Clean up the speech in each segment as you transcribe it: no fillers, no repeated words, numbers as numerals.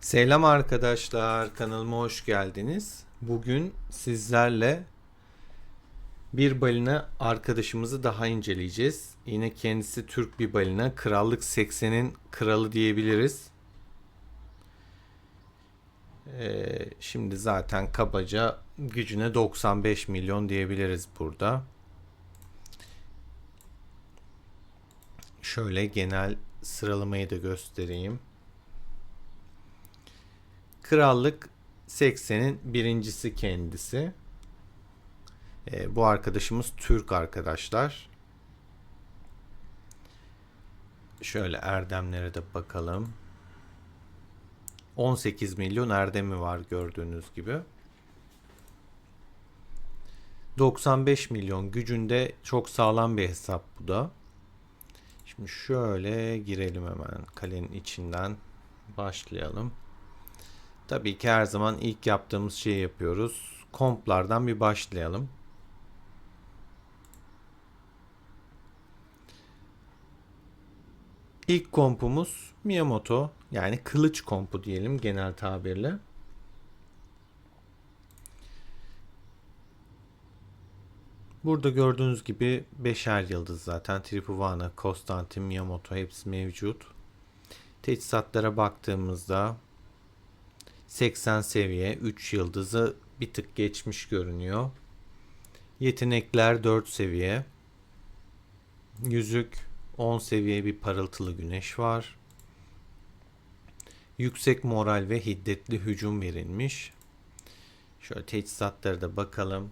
Selam arkadaşlar, kanalıma hoş geldiniz. Bugün sizlerle bir balina arkadaşımızı daha inceleyeceğiz. Yine kendisi Türk bir balina, Krallık 80'in kralı diyebiliriz. Şimdi zaten kabaca gücüne 95 milyon diyebiliriz burada. Şöyle genel sıralamayı da göstereyim. Krallık 80'in birincisi kendisi. Bu arkadaşımız Türk arkadaşlar. Şöyle erdemlere de bakalım. 18 milyon erdemi var gördüğünüz gibi. 95 milyon gücünde çok sağlam bir hesap bu da. Şimdi şöyle girelim hemen kalenin içinden başlayalım. Tabii ki her zaman ilk yaptığımız şeyi yapıyoruz. Komplardan bir başlayalım. İlk kompumuz Miyamoto, yani kılıç kompu diyelim genel tabirle. Burada gördüğünüz gibi 5'er yıldız zaten. Tripuana, Konstantin, Miyamoto hepsi mevcut. Teçhizatlara baktığımızda 80 seviye 3 yıldızı bir tık geçmiş görünüyor. Yetenekler 4 seviye. Yüzük 10 seviye bir parıltılı güneş var. Yüksek moral ve hiddetli hücum verilmiş. Şöyle teçhizatlara da bakalım.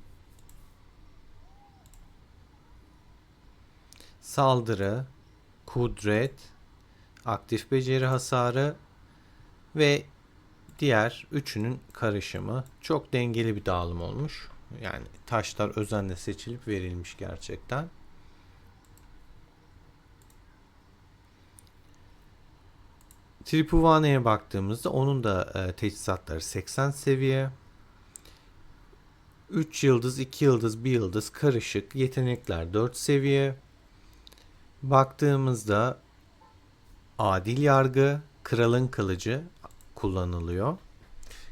Saldırı, kudret, aktif beceri hasarı ve diğer üçünün karışımı. Çok dengeli bir dağılım olmuş. Yani taşlar özenle seçilip verilmiş gerçekten. Tripuvane'ye baktığımızda onun da teçhizatları 80 seviye. 3 yıldız, 2 yıldız, 1 yıldız karışık. Yetenekler 4 seviye. Baktığımızda adil yargı, kralın kılıcı kullanılıyor.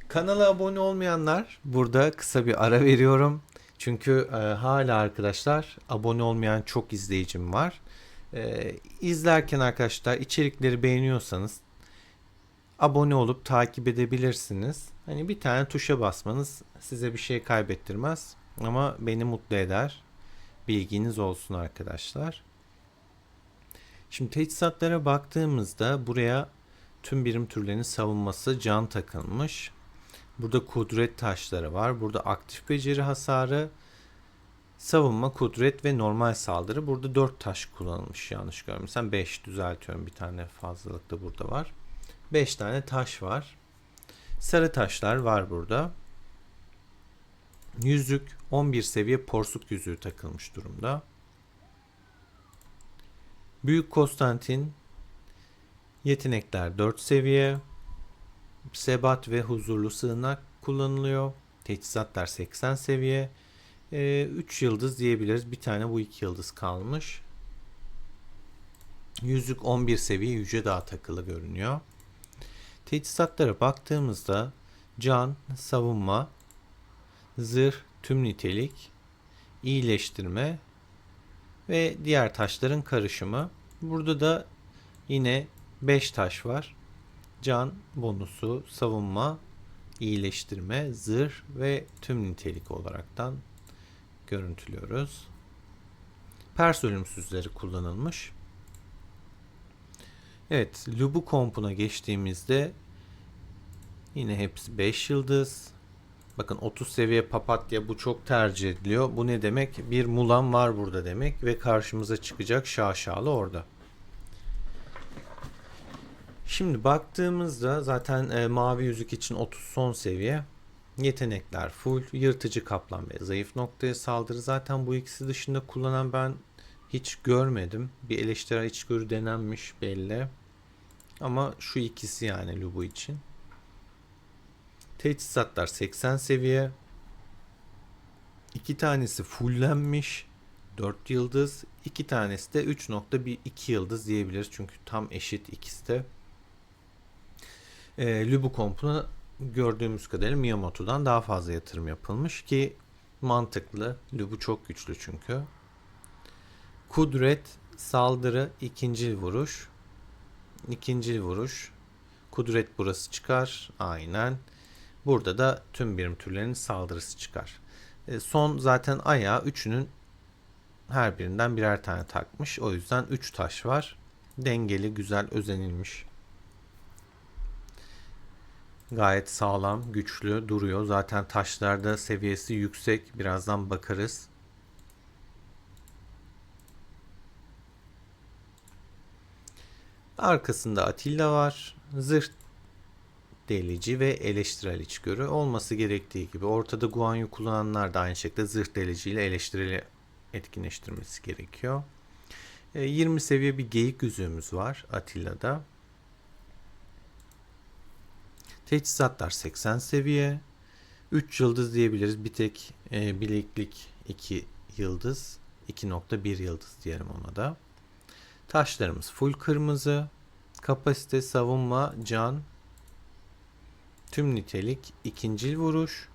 Kanala abone olmayanlar, burada kısa bir ara veriyorum. Çünkü hala arkadaşlar abone olmayan çok izleyicim var. İzlerken arkadaşlar içerikleri beğeniyorsanız abone olup takip edebilirsiniz. Hani bir tane tuşa basmanız size bir şey kaybettirmez ama beni mutlu eder. Bilginiz olsun arkadaşlar. Şimdi teçhizatlara baktığımızda buraya tüm birim türlerinin savunması can takılmış. Burada kudret taşları var. Burada aktif beceri hasarı, savunma, kudret ve normal saldırı. Burada 4 taş kullanılmış yanlış görmüşsem. 5 düzeltiyorum, bir tane fazlalık da burada var. 5 tane taş var. Sarı taşlar var burada. Yüzük 11 seviye porsuk yüzüğü takılmış durumda. Büyük Konstantin yetenekler 4 seviye. Sebat ve huzurlu sığınak kullanılıyor. Teçhizatlar 80 seviye. 3 yıldız diyebiliriz. Bir tane bu 2 yıldız kalmış. Yüzük 11 seviye yüce dağ takılı görünüyor. Teçhizatlara baktığımızda can, savunma, zırh, tüm nitelik, iyileştirme ve diğer taşların karışımı. Burada da yine 5 taş var. Can bonusu, savunma, iyileştirme, zırh ve tüm nitelik olaraktan görüntülüyoruz. Pers ölümsüzleri kullanılmış. Evet, Lubu kompuna geçtiğimizde yine hepsi 5 yıldız. Bakın 30 seviye papatya, bu çok tercih ediliyor. Bu ne demek? Bir Mulan var burada demek ve karşımıza çıkacak şaşalı orada. Şimdi baktığımızda zaten mavi yüzük için 30 son seviye. Yetenekler full. Yırtıcı kaplan ve zayıf noktaya saldırı. Zaten bu ikisi dışında kullanan ben hiç görmedim. Bir eleştirel içgörü denenmiş belli. Ama şu ikisi yani Lubu için. Teçhizatlar 80 seviye. 2 tanesi fullenmiş. 4 yıldız. 2 tanesi de 3.2 yıldız diyebiliriz. Çünkü tam eşit ikisi de. Lübu kompuna gördüğümüz kadarıyla Miyamoto'dan daha fazla yatırım yapılmış ki mantıklı. Lübu çok güçlü çünkü. Kudret, saldırı, ikincil vuruş. İkincil vuruş. Kudret burası çıkar. Aynen. Burada da tüm birim türlerinin saldırısı çıkar. Son zaten ayağı üçünün her birinden birer tane takmış. O yüzden 3 taş var. Dengeli, güzel, özenilmiş. Gayet sağlam, güçlü duruyor. Zaten taşlarda seviyesi yüksek. Birazdan bakarız. Arkasında Atilla var. Zırh delici ve eleştirel içgörü olması gerektiği gibi. Ortada Guan Yu kullananlar da aynı şekilde zırh delici ile eleştireli etkinleştirmesi gerekiyor. 20 seviye bir geyik yüzüğümüz var Atilla'da. Teçhizatlar 80 seviye. 3 yıldız diyebiliriz. Bir tek bileklik 2 yıldız. 2.1 yıldız diyelim ona da. Taşlarımız full kırmızı. Kapasite, savunma, can, tüm nitelik, ikincil vuruş.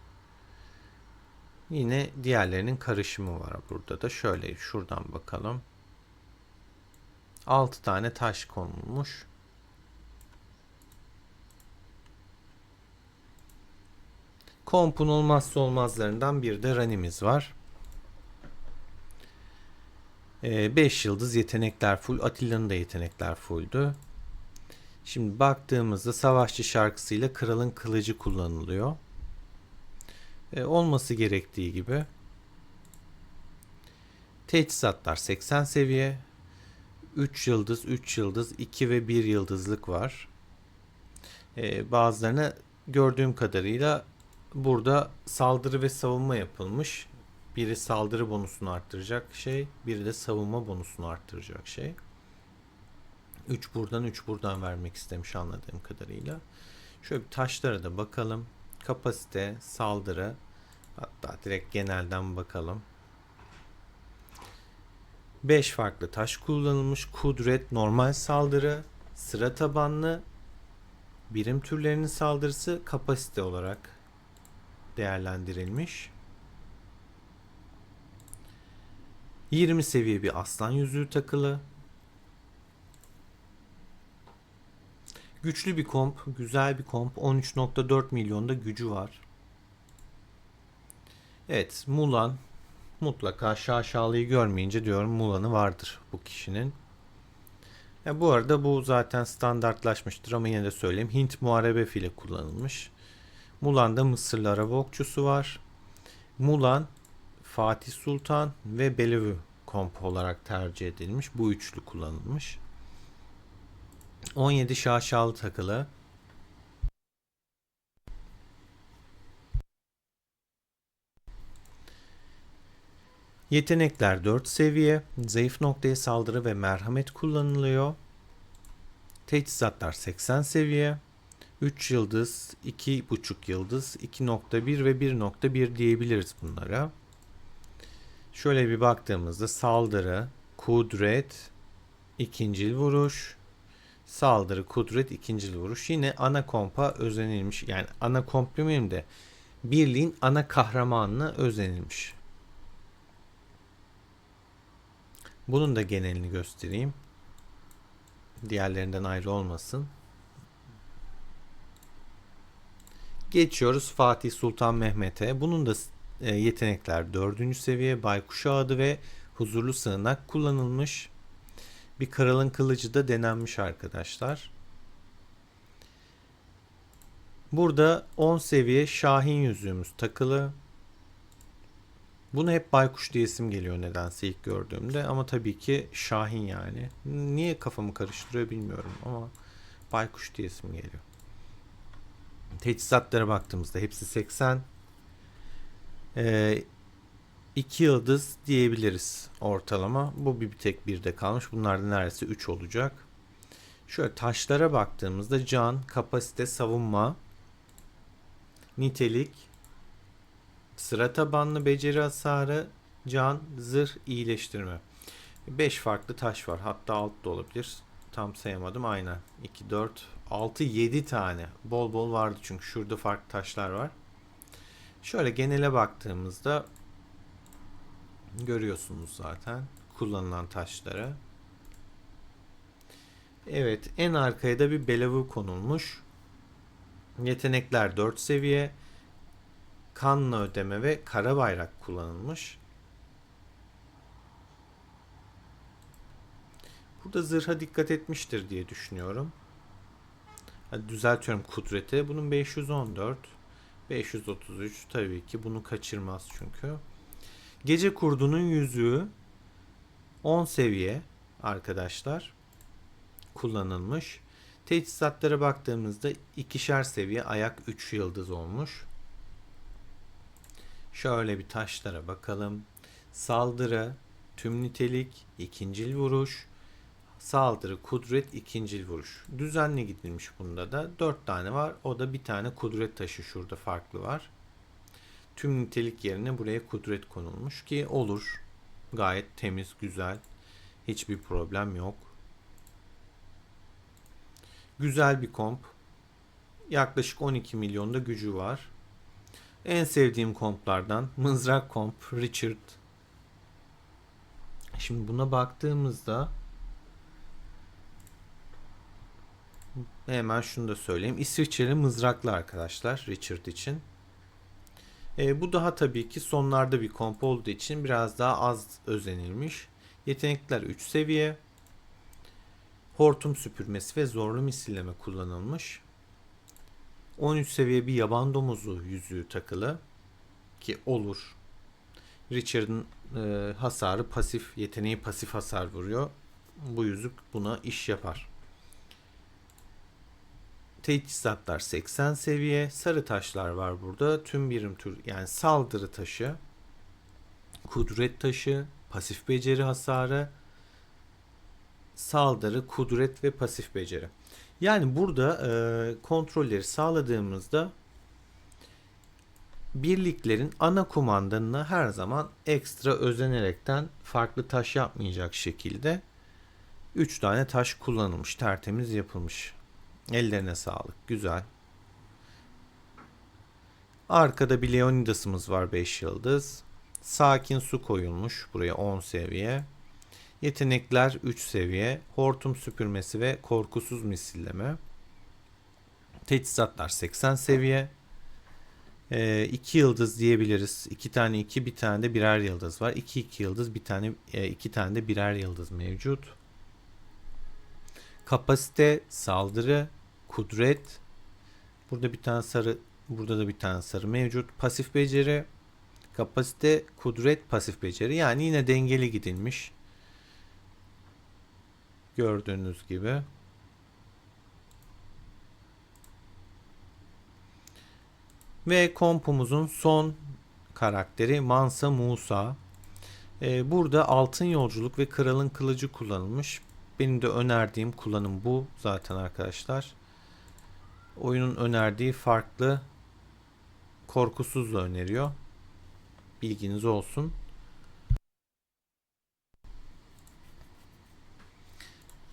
Yine diğerlerinin karışımı var burada da. Şöyle şuradan bakalım. 6 tane taş konulmuş. Kompun olmazsa olmazlarından bir de ranimiz var. 5 yıldız yetenekler full. Atilla'nın da yetenekler fulldü. Şimdi baktığımızda savaşçı şarkısıyla kralın kılıcı kullanılıyor. Olması gerektiği gibi. Teçhizatlar 80 seviye. 3 yıldız, 3 yıldız, 2 ve 1 yıldızlık var. Bazılarına gördüğüm kadarıyla burada saldırı ve savunma yapılmış. Biri saldırı bonusunu arttıracak şey, biri de savunma bonusunu arttıracak şey. 3 buradan 3 buradan vermek istemiş anladığım kadarıyla. Şöyle bir taşlara da bakalım. Kapasite, saldırı, hatta direkt genelden bakalım. 5 farklı taş kullanılmış. Kudret, normal saldırı, sıra tabanlı, birim türlerinin saldırısı kapasite olarak değerlendirilmiş. 20 seviye bir aslan yüzüğü takılı. Güçlü bir komp, güzel bir komp. 13.4 milyonda gücü var. Evet, Mulan. Mutlaka şaşalıyı görmeyince diyorum Mulan'ı vardır bu kişinin. Bu arada bu zaten standartlaşmıştır ama yine de söyleyeyim. Hint muharebe fili kullanılmış. Mulan'da Mısırlı araba okçusu var. Mulan, Fatih Sultan ve Bellevue komp olarak tercih edilmiş. Bu üçlü kullanılmış. 17 şaşalı takılı. Yetenekler 4 seviye. Zayıf noktaya saldırı ve merhamet kullanılıyor. Teçhizatlar 80 seviye. 3 yıldız, 2,5 yıldız, 2.1 ve 1.1 diyebiliriz bunlara. Şöyle bir baktığımızda saldırı, kudret, ikincil vuruş, saldırı, kudret, ikincil vuruş. Yine ana kompa özenilmiş. Yani ana komp demeyeyim de birliğin ana kahramanına özenilmiş. Bunun da genelini göstereyim. Diğerlerinden ayrı olmasın. Geçiyoruz Fatih Sultan Mehmet'e. Bunun da yetenekler 4. seviye, baykuş adı ve huzurlu sığınak kullanılmış. Bir kralın kılıcı da denenmiş arkadaşlar. Burada 10 seviye Şahin yüzüğümüz takılı. Bunu hep baykuş diye isim geliyor nedense ilk gördüğümde ama tabii ki Şahin yani. Niye kafamı karıştırıyor bilmiyorum ama baykuş diye isim geliyor. Teçhizatlara baktığımızda hepsi 80. 2 yıldız diyebiliriz ortalama. Bu bir tek 1'de kalmış. Bunlar da neredeyse 3 olacak. Şöyle taşlara baktığımızda can, kapasite, savunma, nitelik, sıra tabanlı beceri hasarı, can, zırh, iyileştirme. 5 farklı taş var. Hatta alt da olabilir. Tam sayamadım. Aynen. 2, 4, 6-7 tane. Bol bol vardı çünkü şurada farklı taşlar var. Şöyle genele baktığımızda görüyorsunuz zaten kullanılan taşları. Evet, en arkaya da bir belavu konulmuş. Yetenekler 4 seviye. Kanla ödeme ve kara bayrak kullanılmış. Burada zırha dikkat etmiştir diye düşünüyorum. Hadi düzeltiyorum kudreti. Bunun 514. 533 tabii ki bunu kaçırmaz çünkü. Gece kurdunun yüzüğü 10 seviye arkadaşlar kullanılmış. Teçhizatlara baktığımızda ikişer seviye ayak 3 yıldız olmuş. Şöyle bir taşlara bakalım. Saldırı, tüm nitelik, ikincil vuruş, saldırı, kudret, ikincil vuruş. Düzenli gidilmiş bunda da. 4 tane var. O da bir tane kudret taşı şurada farklı var. Tüm nitelik yerine buraya kudret konulmuş ki olur. Gayet temiz, güzel. Hiçbir problem yok. Güzel bir komp. Yaklaşık 12 milyonda gücü var. En sevdiğim komplardan mızrak komp Richard. Şimdi buna baktığımızda hemen şunu da söyleyeyim. İsviçreli mızraklı arkadaşlar Richard için. Bu daha tabii ki sonlarda bir komp olduğu için biraz daha az özenilmiş. Yetenekler 3 seviye. Hortum süpürmesi ve zorlu misilleme kullanılmış. 13 seviye bir yaban domuzu yüzüğü takılı ki olur. Richard'ın hasarı pasif, yeteneği pasif hasar vuruyor. Bu yüzük buna iş yapar. Teçhizatlar 80 seviye. Sarı taşlar var burada. Tüm birim tür yani saldırı taşı, kudret taşı, pasif beceri hasarı, saldırı, kudret ve pasif beceri. Yani burada kontrolleri sağladığımızda birliklerin ana kumandanına her zaman ekstra özenerekten farklı taş yapmayacak şekilde 3 tane taş kullanılmış. Tertemiz yapılmış. Ellerine sağlık. Güzel. Arkada bir Leonidas'ımız var 5 yıldız. Sakin su koyulmuş. Buraya 10 seviye. Yetenekler 3 seviye. Hortum süpürmesi ve korkusuz misilleme. Teçhizatlar 80 seviye. 2 yıldız diyebiliriz. 2 tane 2, bir tane de birer yıldız var. 2 yıldız, bir tane 2 tane de birer yıldız mevcut. Kapasite, saldırı, kudret. Burada bir tane sarı, burada da bir tane sarı mevcut. Pasif beceri, kapasite, kudret, pasif beceri. Yani yine dengeli gidilmiş. Gördüğünüz gibi. Ve kompumuzun son karakteri Mansa Musa. Burada altın yolculuk ve kralın kılıcı kullanılmış. Benim de önerdiğim kullanım bu zaten arkadaşlar. Oyunun önerdiği farklı korkusuzla öneriyor. Bilginiz olsun.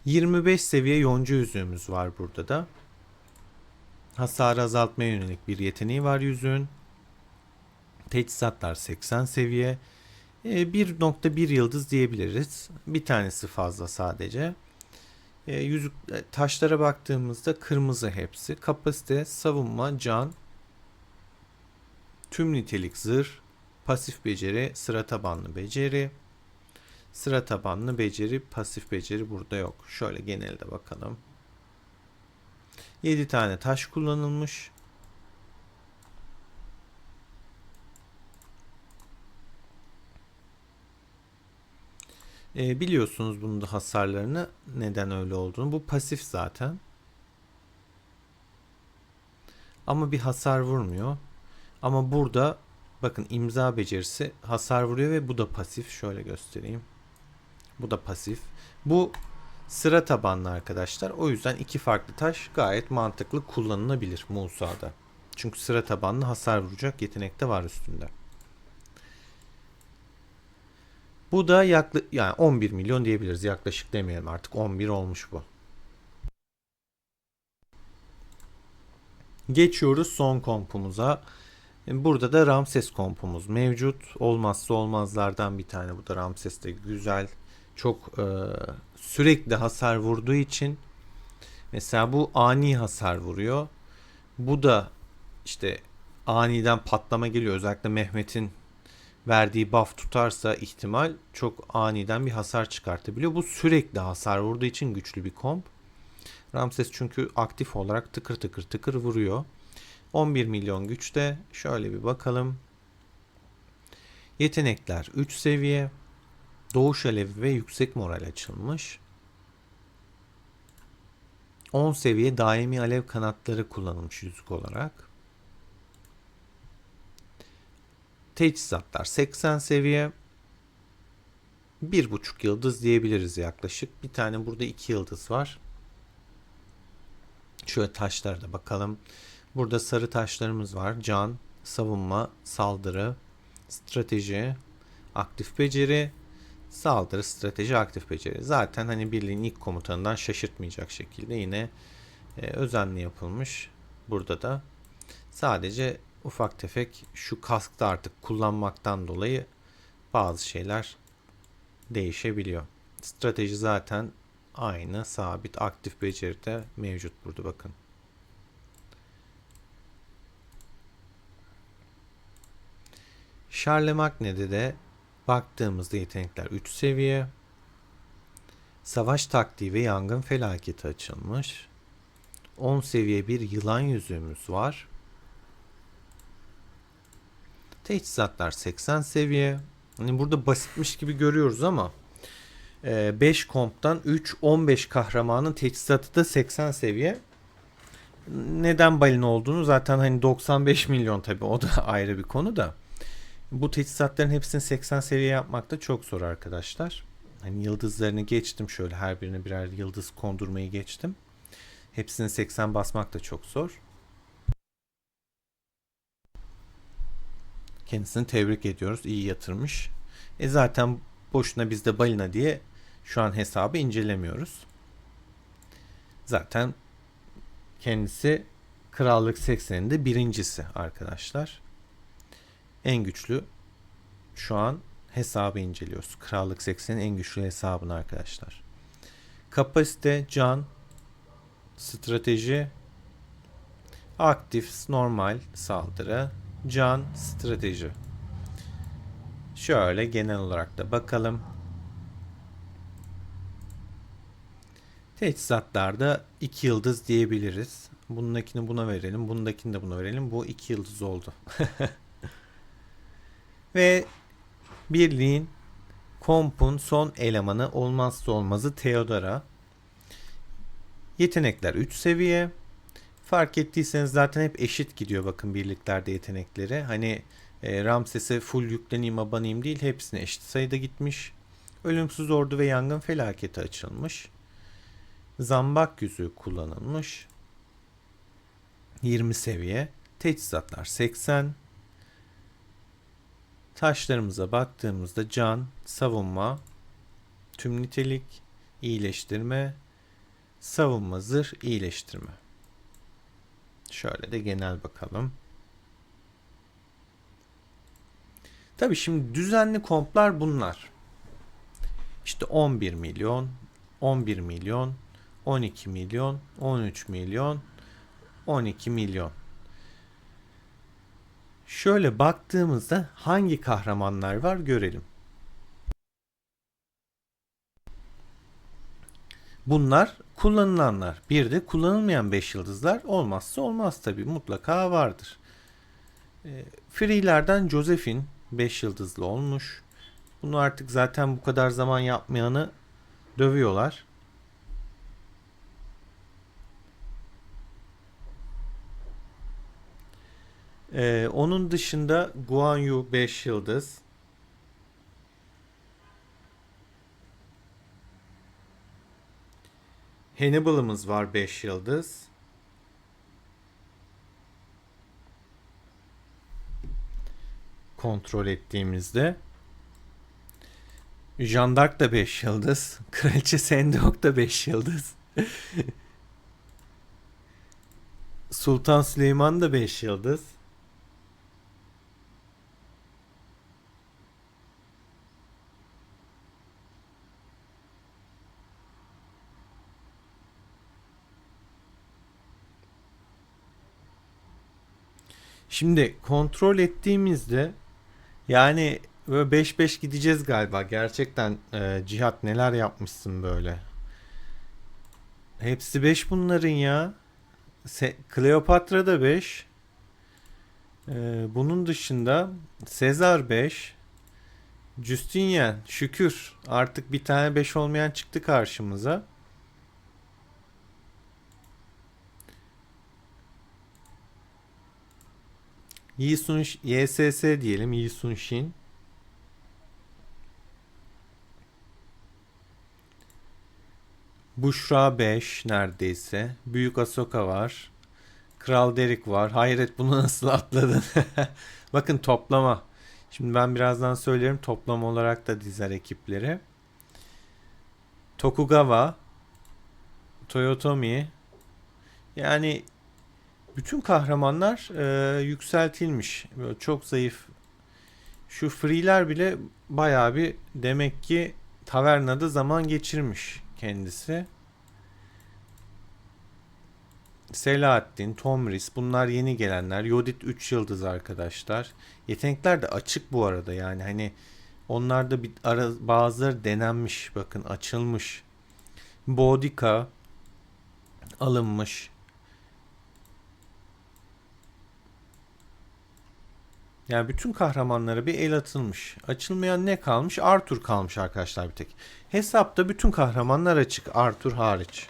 ...25 seviye yonca yüzüğümüz var burada da. Hasarı azaltmaya yönelik bir yeteneği var yüzüğün. Teçhizatlar 80 seviye. 1.1 yıldız diyebiliriz. Bir tanesi fazla sadece. Yüzük taşlara baktığımızda kırmızı hepsi. Kapasite, savunma, can, tüm nitelik zırh, pasif beceri, sıra tabanlı beceri. Sıra tabanlı beceri, pasif beceri burada yok. Şöyle genelde bakalım. 7 tane taş kullanılmış. Biliyorsunuz bunun da hasarlarını neden öyle olduğunu. Bu pasif zaten. Ama bir hasar vurmuyor. Ama burada bakın imza becerisi hasar vuruyor ve bu da pasif. Şöyle göstereyim. Bu da pasif. Bu sıra tabanlı arkadaşlar. O yüzden iki farklı taş gayet mantıklı kullanılabilir Musa'da. Çünkü sıra tabanlı hasar vuracak yetenek de var üstünde. Bu da yani 11 milyon diyebiliriz. Yaklaşık demeyelim artık 11 olmuş bu. Geçiyoruz son kompumuza. Burada da Ramses kompumuz mevcut. Olmazsa olmazlardan bir tane. Bu da Ramses de güzel. Çok sürekli hasar vurduğu için mesela bu ani hasar vuruyor. Bu da işte aniden patlama geliyor. Özellikle Mehmet'in verdiği buff tutarsa ihtimal çok aniden bir hasar çıkartabiliyor. Bu sürekli hasar vurduğu için güçlü bir komp. Ramses çünkü aktif olarak tıkır tıkır tıkır vuruyor. 11 milyon güçte. Şöyle bir bakalım. Yetenekler 3 seviye. Doğuş alevi ve yüksek moral açılmış. 10 seviye daimi alev kanatları kullanılmış yüzük olarak. Teçhizatlar 80 seviye. 1,5 yıldız diyebiliriz yaklaşık. Bir tane burada 2 yıldız var. Şöyle taşlara da bakalım. Burada sarı taşlarımız var. Can, savunma, saldırı, strateji, aktif beceri, saldırı, strateji, aktif beceri. Zaten hani birliğin ilk komutanından şaşırtmayacak şekilde yine özenli yapılmış. Burada da sadece ufak tefek şu kaskta artık kullanmaktan dolayı bazı şeyler değişebiliyor. Strateji zaten aynı, sabit, aktif beceri de mevcut burada bakın. Charlemagne'de de baktığımızda yetenekler 3 seviye. Savaş taktiği ve yangın felaketi açılmış. 10 seviye bir yılan yüzüğümüz var. Teçhizatlar 80 seviye. Hani burada basitmiş gibi görüyoruz ama 5 komptan 3 15 kahramanın teçhizatı da 80 seviye. Neden balina olduğunu zaten hani 95 milyon tabii o da ayrı bir konu da. Bu teçhizatların hepsini 80 seviye yapmak da çok zor arkadaşlar. Hani yıldızlarını geçtim, şöyle her birine birer yıldız kondurmayı geçtim. Hepsini 80 basmak da çok zor. Kendisini tebrik ediyoruz. İyi yatırmış. Zaten boşuna biz de balina diye şu an hesabı incelemiyoruz. Zaten kendisi Krallık 80'inde birincisi arkadaşlar. En güçlü şu an hesabı inceliyoruz. Krallık 80'in en güçlü hesabını arkadaşlar. Kapasite, can, strateji, aktif, normal, saldırı, can, strateji. Şöyle genel olarak da bakalım. Teçhizatlarda 2 yıldız diyebiliriz. Bundakini buna verelim. Bundakini de buna verelim. Bu 2 yıldız oldu. Ve birliğin kompun son elemanı olmazsa olmazı Theodora. Yetenekler 3 seviye. Fark ettiyseniz zaten hep eşit gidiyor bakın birliklerde yetenekleri. Hani Ramses'e full yükleneyim abanayım değil, hepsine eşit sayıda gitmiş. Ölümsüz ordu ve yangın felaketi açılmış. Zambak yüzüğü kullanılmış. 20 seviye. Teçhizatlar 80. Taşlarımıza baktığımızda can, savunma, tüm nitelik, iyileştirme, savunma, zırh, iyileştirme. Şöyle de genel bakalım. Tabii şimdi düzenli komplar bunlar. İşte 11 milyon, 11 milyon, 12 milyon, 13 milyon, 12 milyon. Şöyle baktığımızda hangi kahramanlar var görelim. Bunlar kullanılanlar. Bir de kullanılmayan 5 yıldızlar olmazsa olmaz tabii, mutlaka vardır. Free'lerden Josephine 5 yıldızlı olmuş. Bunu artık zaten bu kadar zaman yapmayanı dövüyorlar. Onun dışında Guan Yu 5 yıldız. Hannibal'ımız var 5 yıldız. Kontrol ettiğimizde. Jeanne d'Arc da 5 yıldız. Kraliçe Sendok da 5 yıldız. Sultan Süleyman da 5 yıldız. Şimdi kontrol ettiğimizde yani böyle 5-5 gideceğiz galiba. Gerçekten Cihat neler yapmışsın böyle. Hepsi 5 bunların ya. Kleopatra da 5. Bunun dışında Sezar 5. Justinian şükür artık bir tane 5 olmayan çıktı karşımıza. YSS diyelim, Yi Sun Shin. Bushra 5 neredeyse. Büyük Asoka var. Kral Derek var. Hayret, bunu nasıl atladın? Bakın toplama. Şimdi ben birazdan söylerim, toplama olarak da dizer ekipleri. Tokugawa, Toyotomi. Yani bütün kahramanlar yükseltilmiş. Böyle çok zayıf. Şu free'ler bile bayağı bir, demek ki tavernada zaman geçirmiş kendisi. Selahattin, Tomris, bunlar yeni gelenler. Yodit 3 yıldız arkadaşlar. Yetenekler de açık bu arada, yani hani onlarda bazıları denenmiş, bakın açılmış. Boudica alınmış. Yani bütün kahramanlara bir el atılmış. Açılmayan ne kalmış? Arthur kalmış arkadaşlar bir tek. Hesapta bütün kahramanlar açık, Arthur hariç.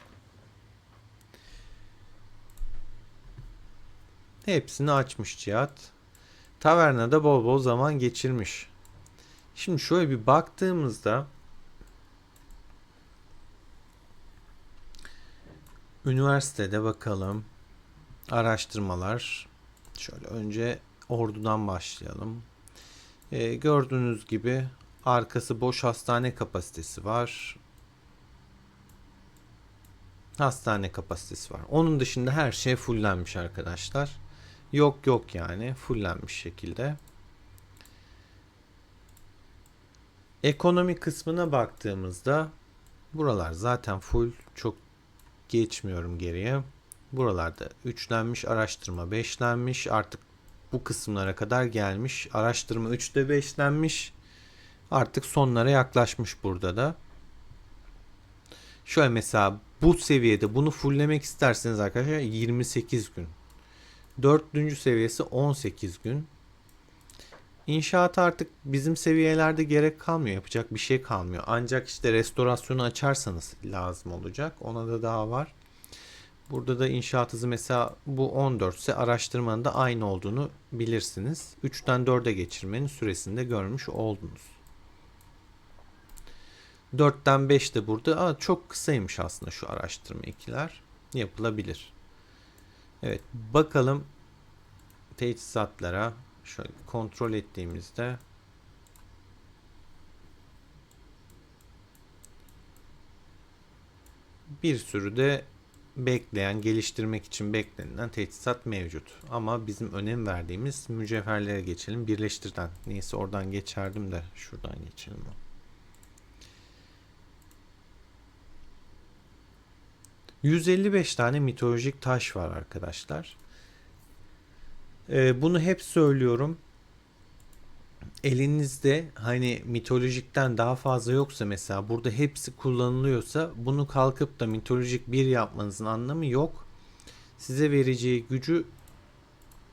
Hepsini açmış Cihat. Tavernada bol bol zaman geçirmiş. Şimdi şöyle bir baktığımızda üniversitede bakalım. Araştırmalar. Şöyle önce ordudan başlayalım. Gördüğünüz gibi arkası boş hastane kapasitesi var. Hastane kapasitesi var. Onun dışında her şey fullenmiş arkadaşlar. Yok yani fullenmiş şekilde. Ekonomi kısmına baktığımızda buralar zaten full. Çok geçmiyorum geriye. Buralarda üçlenmiş, araştırma beşlenmiş. Artık bu kısımlara kadar gelmiş. Araştırma 3'te beşlenmiş. Artık sonlara yaklaşmış burada da. Şöyle mesela bu seviyede bunu fulllemek isterseniz arkadaşlar 28 gün. 4. seviyesi 18 gün. İnşaat artık bizim seviyelerde gerek kalmıyor. Yapacak bir şey kalmıyor. Ancak işte restorasyonu açarsanız lazım olacak. Ona da daha var. Burada da inşaat hızı mesela bu 14 ise araştırmanın da aynı olduğunu bilirsiniz. 3'ten 4'e geçirmenin süresini de görmüş oldunuz. 4'ten 5 de burada. Çok kısaymış aslında şu araştırma ikiler. Yapılabilir. Evet, bakalım teçhizatlara. Şöyle kontrol ettiğimizde bir sürü de geliştirmek için beklenilen teçhizat mevcut. Ama bizim önem verdiğimiz mücevherlere geçelim. Birleştirden. Neyse, oradan geçerdim de şuradan geçelim. 155 tane mitolojik taş var arkadaşlar. Bunu hep söylüyorum. Elinizde hani mitolojikten daha fazla yoksa, mesela burada hepsi kullanılıyorsa, bunu kalkıp da mitolojik bir yapmanızın anlamı yok. Size vereceği gücü,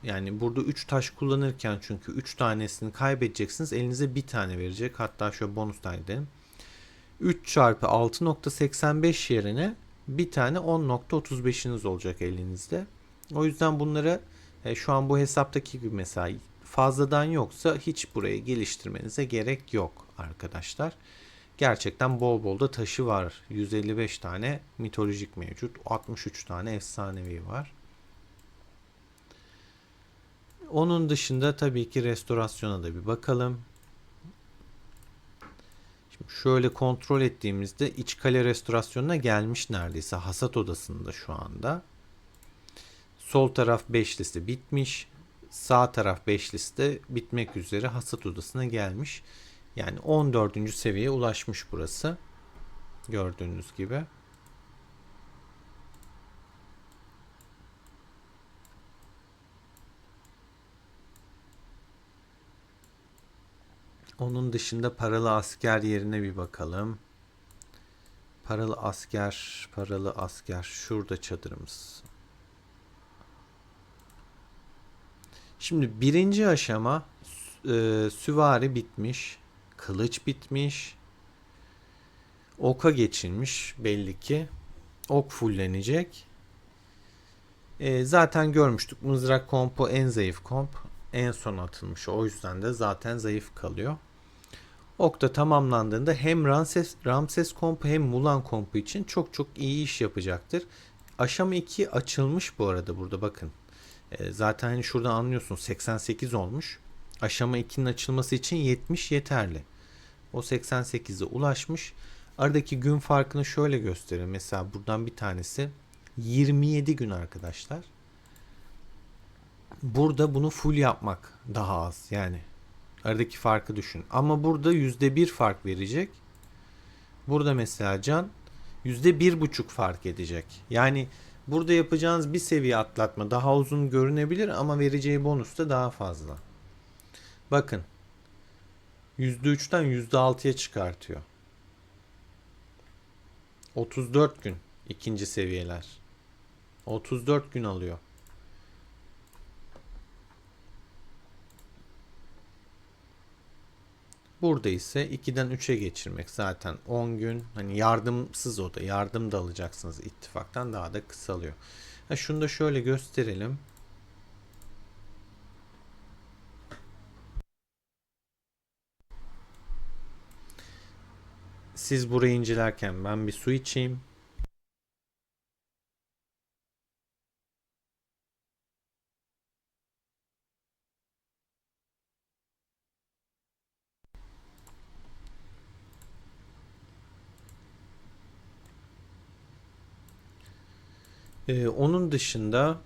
yani burada 3 taş kullanırken, çünkü 3 tanesini kaybedeceksiniz, elinize bir tane verecek. Hatta şöyle bonustan gidelim. 3 çarpı 6.85 yerine bir tane 10.35'iniz olacak elinizde. O yüzden bunları şu an bu hesaptaki gibi mesela fazladan yoksa hiç buraya geliştirmenize gerek yok arkadaşlar. Gerçekten bol bol da taşı var. 155 tane mitolojik mevcut. 63 tane efsanevi var. Onun dışında tabii ki restorasyona da bir bakalım. Şimdi şöyle kontrol ettiğimizde iç kale restorasyonuna gelmiş neredeyse. Hasat odasında şu anda. Sol taraf beşlisi bitmiş. Sağ taraf beşlisi de bitmek üzere hasat odasına gelmiş. Yani 14. seviyeye ulaşmış burası. Gördüğünüz gibi. Onun dışında paralı asker yerine bir bakalım. Paralı asker. Şurada çadırımız. Şimdi birinci aşama süvari bitmiş. Kılıç bitmiş. Oka geçilmiş belli ki. Ok fullenecek. Zaten görmüştük. Mızrak kompu en zayıf komp. En son atılmış. O yüzden de zaten zayıf kalıyor. Ok da tamamlandığında hem Ramses kompu hem Mulan kompu için çok çok iyi iş yapacaktır. Aşama 2 açılmış bu arada burada bakın. Zaten hani şuradan anlıyorsunuz 88 olmuş. Aşama 2'nin açılması için 70 yeterli. O 88'e ulaşmış. Aradaki gün farkını şöyle göstereyim. Mesela buradan bir tanesi 27 gün arkadaşlar. Burada bunu full yapmak daha az. Yani aradaki farkı düşün. Ama burada %1 fark verecek. Burada mesela can %1,5 fark edecek. Yani burada yapacağınız bir seviye atlatma daha uzun görünebilir ama vereceği bonus da daha fazla. Bakın %3'ten %6'ya çıkartıyor. 34 gün ikinci seviyeler. 34 gün alıyor. Burada ise 2'den 3'e geçirmek zaten 10 gün. Hani yardımsız o da. Yardım da alacaksınız ittifaktan daha da kısalıyor. Şunu da şöyle gösterelim. Siz burayı incelerken ben bir su içeyim. Onun dışında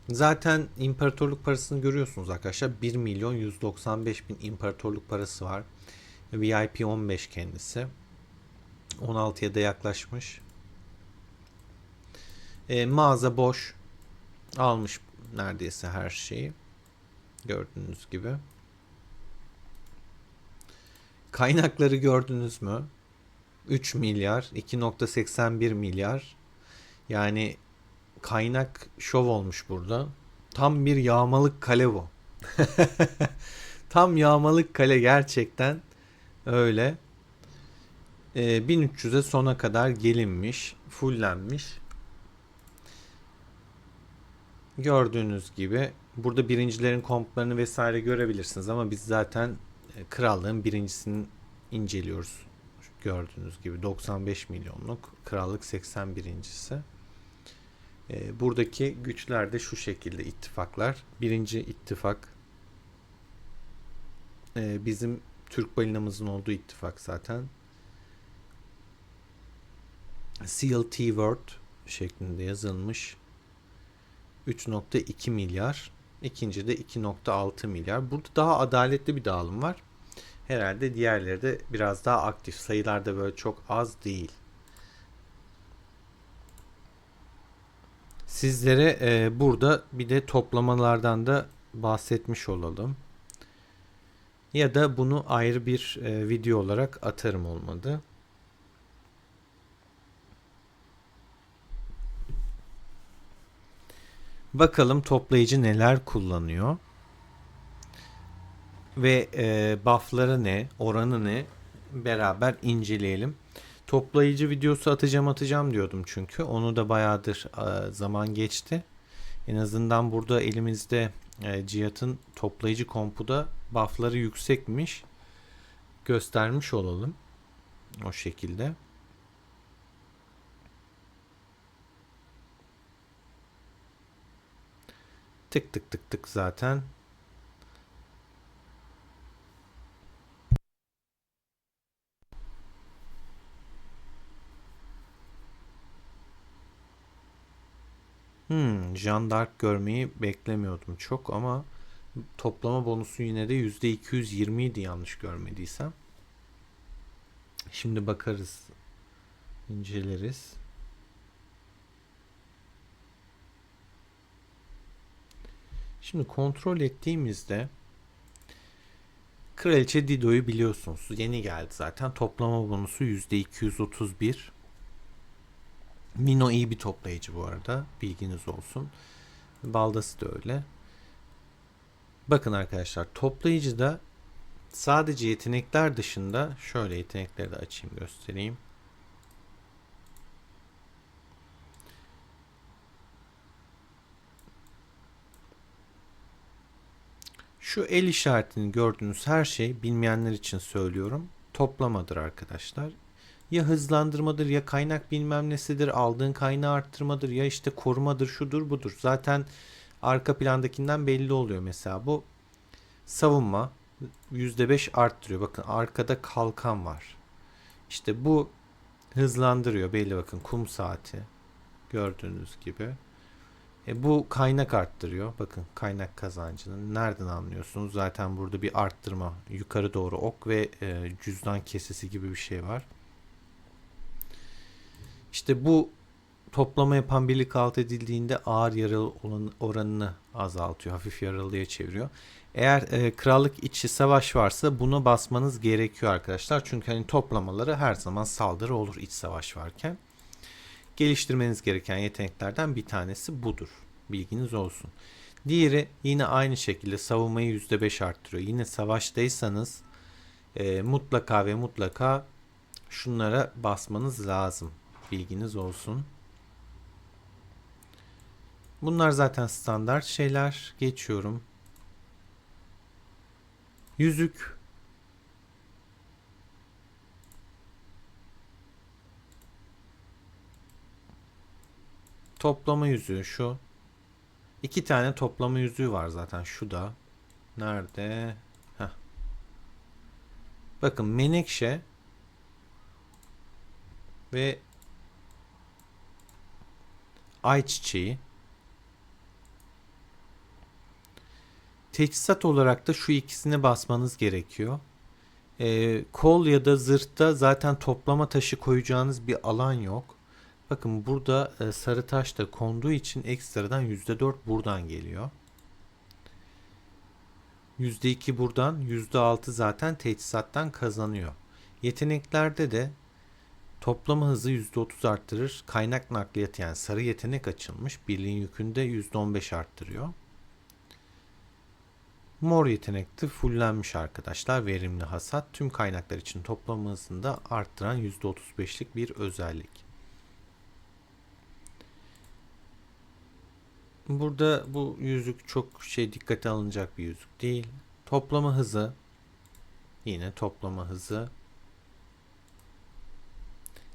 zaten imparatorluk parasını görüyorsunuz arkadaşlar. 1 milyon 195 bin imparatorluk parası var. VIP 15 kendisi. 16'ya da yaklaşmış. Mağaza boş. Almış neredeyse her şeyi. Gördüğünüz gibi. Kaynakları gördünüz mü? 3 milyar, 2,81 milyar. Yani kaynak şov olmuş burada. Tam bir yağmalık kale bu. Tam yağmalık kale gerçekten öyle. 1300'e sona kadar gelinmiş, fullenmiş. Gördüğünüz gibi burada birincilerin komplarını vesaire görebilirsiniz ama biz zaten krallığın birincisini inceliyoruz. Gördüğünüz gibi 95 milyonluk krallık 81.'si. Buradaki güçler de şu şekilde ittifaklar. Birinci ittifak bizim Türk balinamızın olduğu ittifak zaten. CLT World şeklinde yazılmış. 3,2 milyar. İkinci de 2,6 milyar. Burada daha adaletli bir dağılım var. Herhalde diğerleri de biraz daha aktif. Sayılar da böyle çok az değil. Sizlere burada bir de toplamalardan da bahsetmiş olalım. Ya da bunu ayrı bir video olarak atarım olmadı. Bakalım toplayıcı neler kullanıyor. Ve buff'ları ne, oranı ne beraber inceleyelim. Toplayıcı videosu atacağım diyordum çünkü. Onu da bayağıdır zaman geçti. En azından burada elimizde Cihat'ın toplayıcı kompuda buff'ları yüksekmiş. Göstermiş olalım. O şekilde. Tık tık tık tık zaten. Jeanne d'Arc görmeyi beklemiyordum çok ama toplama bonusu yine de %220 idi yanlış görmediysem. Şimdi bakarız, inceleriz. Şimdi kontrol ettiğimizde Kraliçe Dido'yu biliyorsunuz. Yeni geldi zaten. Toplama bonusu %231. Mino iyi bir toplayıcı bu arada. Bilginiz olsun. Baldası da öyle. Bakın arkadaşlar, toplayıcıda sadece yetenekler dışında şöyle yetenekleri de açayım göstereyim. Şu el işaretini gördüğünüz her şey, bilmeyenler için söylüyorum, toplamadır arkadaşlar. Ya hızlandırmadır, ya kaynak bilmem nesidir, aldığın kaynağı arttırmadır, ya işte korumadır, şudur budur. Zaten arka plandakinden belli oluyor. Mesela bu savunma %5 arttırıyor. Bakın arkada kalkan var. İşte bu hızlandırıyor belli, bakın kum saati gördüğünüz gibi. Bu kaynak arttırıyor. Bakın kaynak kazancını nereden anlıyorsunuz? Zaten burada bir arttırma, yukarı doğru ok ve cüzdan kesesi gibi bir şey var. İşte bu toplama yapan birlik alt edildiğinde ağır yaralı oranını azaltıyor. Hafif yaralıya çeviriyor. Eğer krallık içi savaş varsa buna basmanız gerekiyor arkadaşlar. Çünkü hani toplamaları her zaman saldırı olur iç savaş varken. Geliştirmeniz gereken yeteneklerden bir tanesi budur. Bilginiz olsun. Diğeri yine aynı şekilde savunmayı %5 arttırıyor. Yine savaştaysanız mutlaka ve mutlaka şunlara basmanız lazım. Bilginiz olsun. Bunlar zaten standart şeyler. Geçiyorum. Yüzük. Toplama yüzüğü şu. 2 tane toplama yüzüğü var zaten. Şu da. Nerede? Heh. Bakın menekşe ve ayçiçeği. Teçhizat olarak da şu ikisine basmanız gerekiyor. Kol ya da zırhta zaten toplama taşı koyacağınız bir alan yok. Bakın burada sarı taş da konduğu için ekstradan %4 buradan geliyor. %2 buradan, %6 zaten teçhizattan kazanıyor. Yeteneklerde de toplama hızı %30 arttırır. Kaynak nakliyatı, yani sarı yetenek açılmış. Birliğin yükünü de %15 arttırıyor. Mor yetenekte fullenmiş arkadaşlar. Verimli hasat. Tüm kaynaklar için toplama hızını da arttıran %35'lik bir özellik. Burada bu yüzük çok dikkate alınacak bir yüzük değil. Toplama hızı, yine toplama hızı.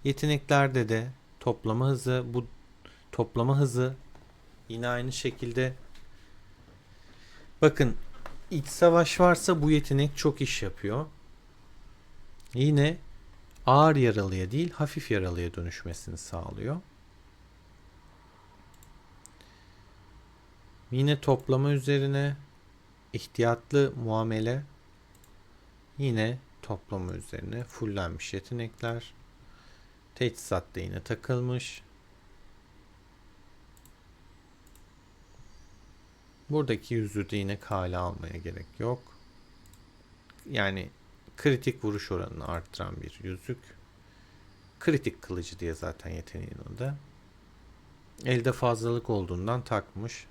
Yeteneklerde de toplama hızı, bu toplama hızı yine aynı şekilde. Bakın iç savaş varsa bu yetenek çok iş yapıyor. Yine ağır yaralıya değil hafif yaralıya dönüşmesini sağlıyor. Yine toplama üzerine ihtiyatlı muamele, yine toplama üzerine fullenmiş yetenekler. Teçhizat da yine takılmış. Buradaki yüzüğü de yine kale almaya gerek yok. Yani kritik vuruş oranını arttıran bir yüzük. Kritik kılıcı diye zaten yeteneğin adı. Elde fazlalık olduğundan takmış.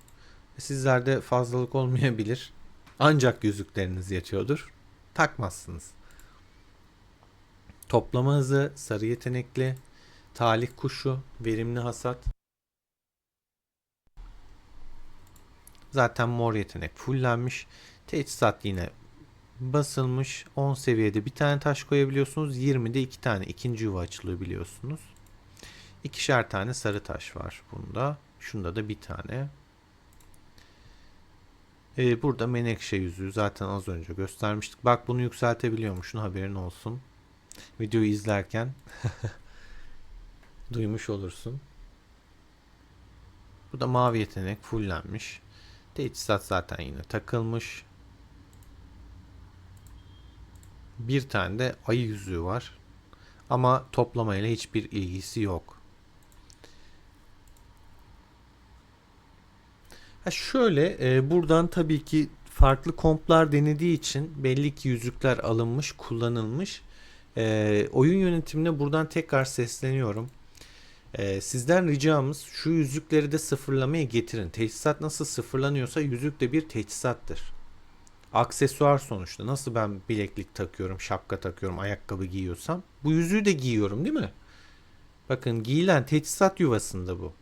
Sizlerde fazlalık olmayabilir. Ancak yüzükleriniz yetiyordur. Takmazsınız. Toplama hızı, sarı yetenekli, talih kuşu, verimli hasat. Zaten mor yetenek fullenmiş. Teçhizat yine basılmış. 10 seviyede bir tane taş koyabiliyorsunuz. 20'de 2 tane ikinci yuva açılıyor biliyorsunuz. İkişer tane sarı taş var bunda. Şunda da bir tane. Burada menekşe yüzüğü zaten az önce göstermiştik. Bak bunu yükseltebiliyormuşsun, haberin olsun. Videoyu izlerken duymuş olursun. Bu da mavi yetenek fullenmiş. Teçhizat zaten yine takılmış. Bir tane de ayı yüzüğü var. Ama toplamayla hiçbir ilgisi yok. Buradan tabii ki farklı komplar denediği için belli ki yüzükler alınmış, kullanılmış. Oyun yönetimine buradan tekrar sesleniyorum. Sizden ricamız şu yüzükleri de sıfırlamaya getirin. Teçhizat nasıl sıfırlanıyorsa yüzük de bir teçhizattır. Aksesuar sonuçta. Nasıl ben bileklik takıyorum, şapka takıyorum, ayakkabı giyiyorsam bu yüzüğü de giyiyorum değil mi? Bakın giyilen teçhizat yuvasında bu.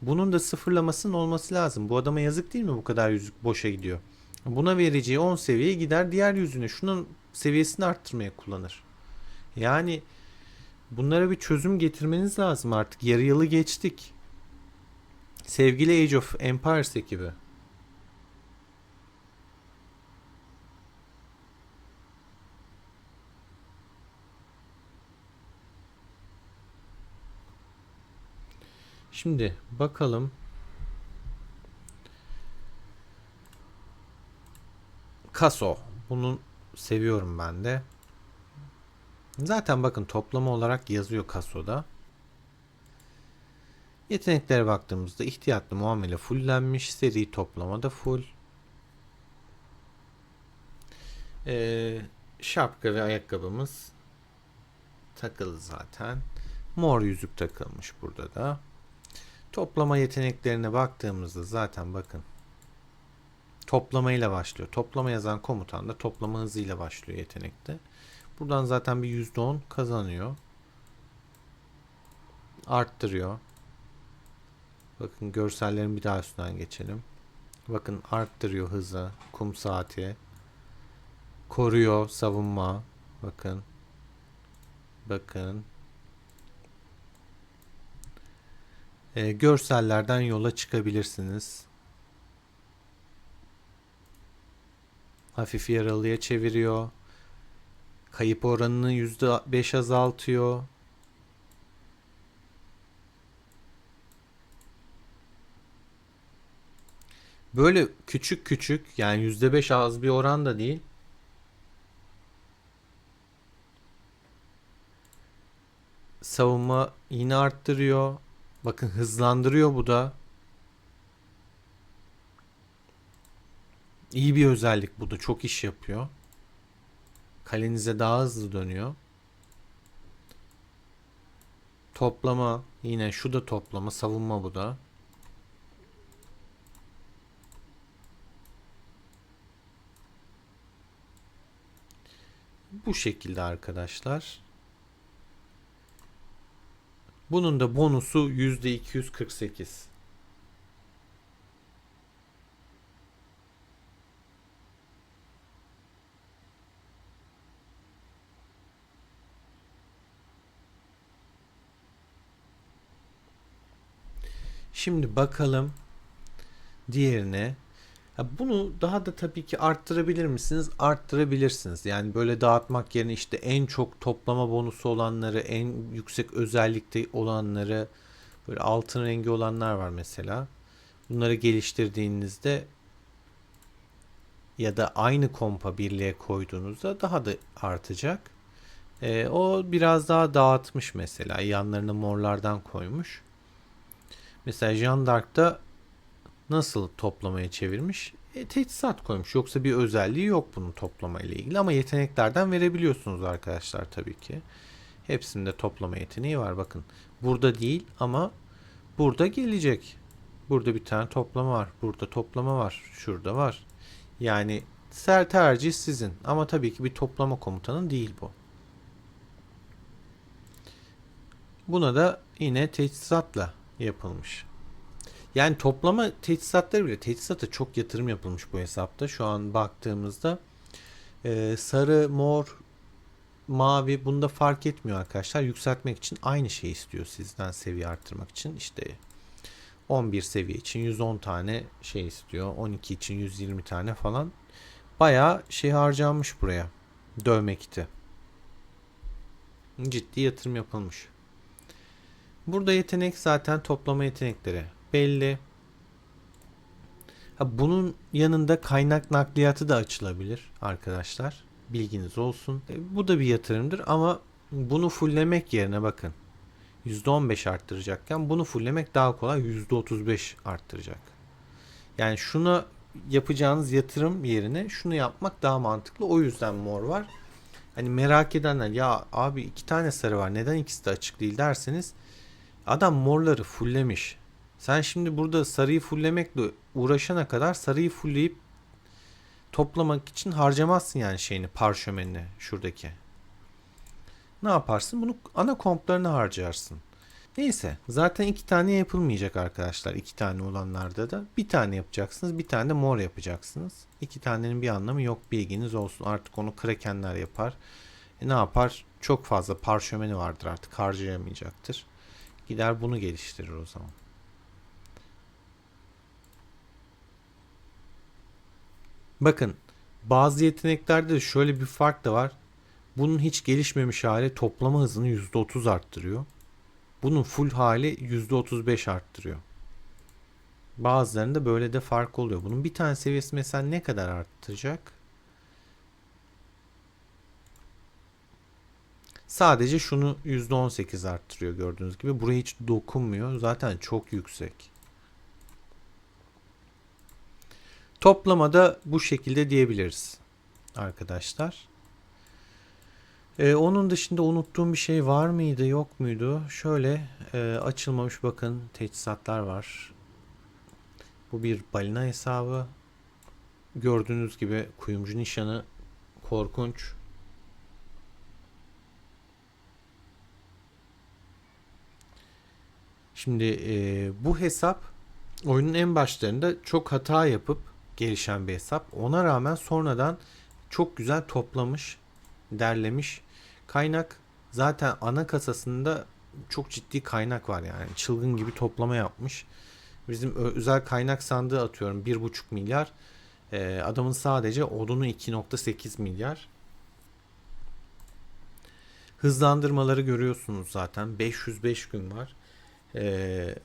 Bunun da sıfırlamasının olması lazım. Bu adama yazık değil mi bu kadar yüzük boşa gidiyor? Buna vereceği 10 seviyeye gider diğer yüzüne şunun seviyesini arttırmaya kullanır. Yani bunlara bir çözüm getirmeniz lazım artık. Yarı yılı geçtik. Sevgili Age of Empires ekibi. Şimdi bakalım. Kaso. Bunu seviyorum ben de. Zaten bakın toplama olarak yazıyor Kaso'da. Yeteneklere baktığımızda ihtiyatlı muamele fullenmiş. Seri toplama da full. Şapka ve ayakkabımız takılı zaten. Mor yüzük takılmış burada da. Toplama yeteneklerine baktığımızda zaten bakın toplamayla başlıyor. Toplama yazan komutan da toplama hızıyla başlıyor yetenekte. Buradan zaten bir %10 kazanıyor. Arttırıyor. Bakın görsellerin bir daha üstünden geçelim. Bakın arttırıyor hızı, kum saati. Koruyor savunma. Bakın. Bakın. Görsellerden yola çıkabilirsiniz. Hafif yaralıya çeviriyor. Kayıp oranını %5 azaltıyor. Böyle küçük küçük yani %5 az bir oran da değil. Savunma yine arttırıyor. Bakın hızlandırıyor bu da. İyi bir özellik bu da. Çok iş yapıyor. Kalenize daha hızlı dönüyor. Toplama yine şu da toplama, savunma bu da. Bu şekilde arkadaşlar. Bunun da bonusu %248. Şimdi bakalım diğerine. Bunu daha da tabii ki arttırabilir misiniz? Arttırabilirsiniz. Yani böyle dağıtmak yerine işte en çok toplama bonusu olanları, en yüksek özellikte olanları, böyle altın rengi olanlar var mesela. Bunları geliştirdiğinizde ya da aynı kompa birliğe koyduğunuzda daha da artacak. O biraz daha dağıtmış mesela. Yanlarına morlardan koymuş. Mesela Jeanne d'Arc'ta nasıl toplamaya çevirmiş? Teçhizat koymuş. Yoksa bir özelliği yok bunun toplama ile ilgili. Ama yeteneklerden verebiliyorsunuz arkadaşlar tabii ki. Hepsinde toplama yeteneği var. Bakın burada değil ama burada gelecek. Burada bir tane toplama var. Burada toplama var. Şurada var. Yani tercih sizin. Ama tabii ki bir toplama komutanın değil bu. Buna da yine teçhizatla yapılmış. Yani toplama teçhizatları bile teçhizata çok yatırım yapılmış bu hesapta. Şu an baktığımızda sarı, mor, mavi bunda fark etmiyor arkadaşlar. Yükseltmek için aynı şeyi istiyor sizden seviye arttırmak için. İşte 11 seviye için 110 tane şey istiyor. 12 için 120 tane falan. Bayağı şey harcanmış buraya. Dövme kiti. Ciddi yatırım yapılmış. Burada yetenek zaten toplama yetenekleri belli. Ha, bunun yanında kaynak nakliyatı da açılabilir arkadaşlar. Bilginiz olsun. Bu da bir yatırımdır ama bunu fulllemek yerine bakın. %15 arttıracakken bunu fulllemek daha kolay, %35 arttıracak. Yani şuna yapacağınız yatırım yerine şunu yapmak daha mantıklı. O yüzden mor var. Hani merak edenler, ya abi 2 tane sarı var, neden ikisi de açık değil derseniz, adam morları fulllemiş. Sen şimdi burada sarıyı fulllemekle uğraşana kadar sarıyı fullleyip toplamak için harcamazsın yani şeyini, parşömenini şuradaki. Ne yaparsın? Bunu ana komplarına harcarsın. Neyse, zaten 2 tane yapılmayacak arkadaşlar. 2 tane olanlarda da bir tane yapacaksınız. Bir tane de mor yapacaksınız. 2 tanenin bir anlamı yok, bilginiz olsun. Artık onu krakenler yapar. Ne yapar? Çok fazla parşömeni vardır, artık harcayamayacaktır. Gider bunu geliştirir o zaman. Bakın, bazı yeteneklerde de şöyle bir fark da var. Bunun hiç gelişmemiş hali toplama hızını %30 arttırıyor. Bunun full hali %35 arttırıyor. Bazılarında böyle de fark oluyor. Bunun bir tane seviyesi mesela ne kadar arttıracak? Sadece şunu %18 arttırıyor gördüğünüz gibi. Buraya hiç dokunmuyor. Zaten çok yüksek. Toplamada bu şekilde diyebiliriz arkadaşlar. Onun dışında unuttuğum bir şey var mıydı, yok muydu? Şöyle açılmamış bakın teçhizatlar var. Bu bir balina hesabı. Gördüğünüz gibi kuyumcu nişanı korkunç. Şimdi bu hesap oyunun en başlarında çok hata yapıp gelişen bir hesap. Ona rağmen sonradan çok güzel toplamış, derlemiş. Kaynak zaten ana kasasında çok ciddi kaynak var yani. Çılgın gibi toplama yapmış. Bizim özel kaynak sandığı atıyorum 1,5 milyar. Adamın sadece odunu 2,8 milyar. Hızlandırmaları görüyorsunuz zaten. 505 gün var.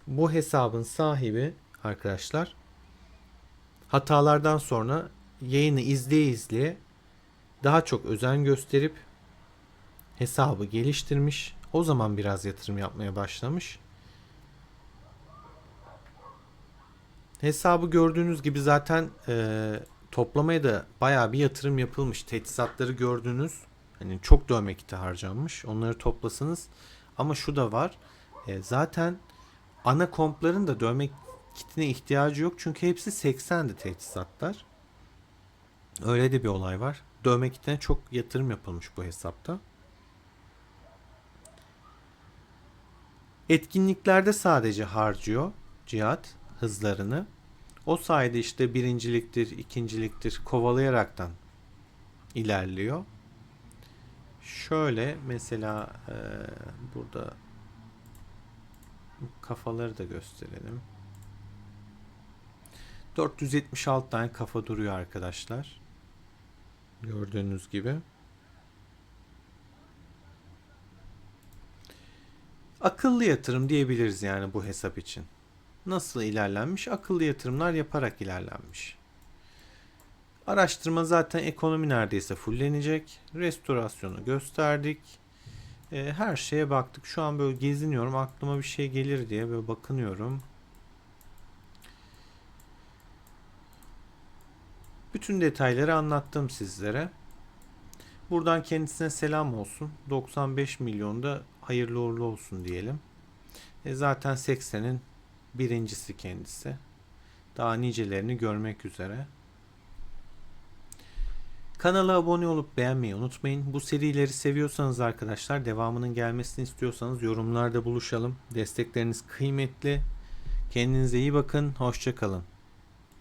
Bu hesabın sahibi arkadaşlar hatalardan sonra yayını izleye izleye daha çok özen gösterip hesabı geliştirmiş. O zaman biraz yatırım yapmaya başlamış. Hesabı gördüğünüz gibi zaten toplamaya da bayağı bir yatırım yapılmış. Teçhizatları gördüğünüz, hani çok dövme kiti harcanmış. Onları toplasanız, ama şu da var. Zaten ana kompların da dövme kitine ihtiyacı yok. Çünkü hepsi 80'di teçhizatlar. Öyle de bir olay var. Dövme kitine çok yatırım yapılmış bu hesapta. Etkinliklerde sadece harcıyor Cihat hızlarını. O sayede işte birinciliktir, ikinciliktir kovalayaraktan ilerliyor. Şöyle mesela burada kafaları da gösterelim. 476 tane kafa duruyor arkadaşlar. Gördüğünüz gibi. Akıllı yatırım diyebiliriz yani bu hesap için. Nasıl ilerlenmiş? Akıllı yatırımlar yaparak ilerlenmiş. Araştırma zaten ekonomi neredeyse fullenecek. Restorasyonu gösterdik. Her şeye baktık. Şu an böyle geziniyorum. Aklıma bir şey gelir diye böyle bakınıyorum. Bütün detayları anlattım sizlere. Buradan kendisine selam olsun. 95 milyonda hayırlı uğurlu olsun diyelim. Zaten 80'in birincisi kendisi. Daha nicelerini görmek üzere. Kanala abone olup beğenmeyi unutmayın. Bu serileri seviyorsanız arkadaşlar, devamının gelmesini istiyorsanız yorumlarda buluşalım. Destekleriniz kıymetli. Kendinize iyi bakın. Hoşça kalın.